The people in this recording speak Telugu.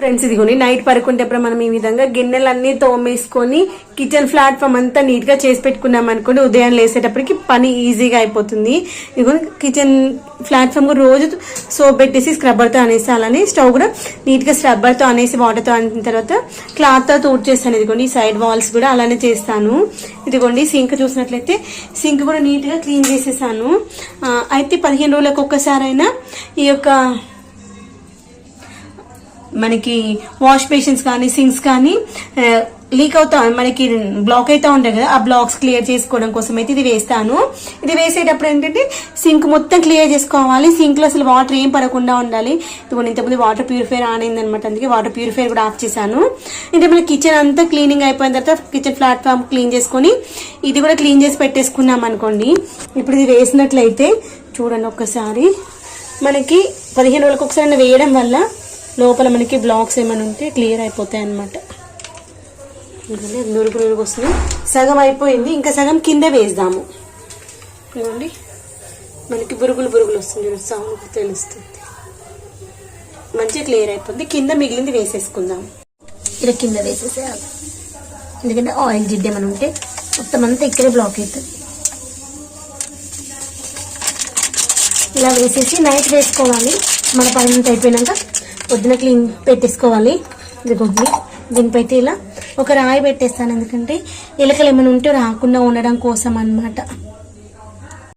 ఫ్రెండ్స్ ఇదిగోని నైట్ పడుకుంటేప్పుడు మనం ఈ విధంగా గిన్నెలన్నీ తోమేసుకొని కిచెన్ ప్లాట్ఫామ్ అంతా నీట్ గా చేసి పెట్టుకున్నాం అనుకోండి, ఉదయం లేసేటప్పటికి పని ఈజీగా అయిపోతుంది. ఇదిగోని కిచెన్ ప్లాట్ఫామ్ రోజు సోప్ పెట్టేసి స్క్రబ్బర్ తో అనేసి, అలానే స్టవ్ కూడా నీట్ గా స్క్రబ్బర్ తో అనేసి వాటర్ తో అనిన తర్వాత క్లాత్ తో తుడ్ చేస్తాను. ఇదిగోండి సైడ్ వాల్స్ కూడా అలానే చేస్తాను. ఇదిగోండి సింక్ చూసినట్లయితే సింక్ కూడా నీట్ గా క్లీన్ చేసేసాను. అయితే 15 రోజులకు ఒక్కసారైనా ఈ యొక్క మనకి వాష్ బేసిన్స్ కానీ సింక్స్ కానీ లీక్ అవుతా మనకి బ్లాక్ అవుతా ఉంటాయి కదా, ఆ బ్లాక్స్ క్లియర్ చేసుకోవడం కోసం అయితే ఇది వేస్తాను. ఇది వేసేటప్పుడు ఏంటంటే సింక్ మొత్తం క్లియర్ చేసుకోవాలి. సింక్ లో అసలు వాటర్ ఏం పడకుండా ఉండాలి. ఇదిగోండి ఇంతకుముందు వాటర్ ప్యూరిఫైర్ ఆన్ అయింది అనమాట, అందుకే వాటర్ ప్యూరిఫైర్ కూడా ఆఫ్ చేశాను. అంటే మన కిచెన్ అంతా క్లీనింగ్ అయిపోయిన తర్వాత కిచెన్ ప్లాట్ఫామ్ క్లీన్ చేసుకొని ఇది కూడా క్లీన్ చేసి పెట్టేసుకున్నాం అనుకోండి. ఇప్పుడు ఇది వేసినట్లయితే చూడండి ఒక్కసారి మనకి 15 రోజులకు ఒకసారి వేయడం వల్ల లోపల మనకి బ్లాక్స్ ఏమైనా ఉంటే క్లియర్ అయిపోతాయి అన్నమాట. నురుగు నురుగు వస్తుంది. సగం అయిపోయింది, ఇంకా సగం కింద వేద్దాము. ఇదిగోండి మనకి బురుగులు బురుగులు వస్తుంది, సౌండ్ తెలుస్తుంది. మంచిగా క్లియర్ అయిపోతుంది. కింద మిగిలింది వేసేసుకుందాం. ఇలా కింద వేసేసేయాలి, ఎందుకంటే ఆయిల్ జిడ్డు ఏమైనా ఉంటే మొత్తం అంతా ఇక్కడే బ్లాక్ అవుతుంది. ఇలా వేసేసి నైట్ వేసుకోవాలి. మన పని అంతా అయిపోయినాక పొద్దున క్లీన్ పెట్టేసుకోవాలి. ఇదిగోండి దీనిపైతే ఇలా ఒక రాయి పెట్టేస్తాను, ఎందుకంటే ఎలకలు ఏమైనా ఉంటే రాకుండా ఉండడం కోసం అన్నమాట.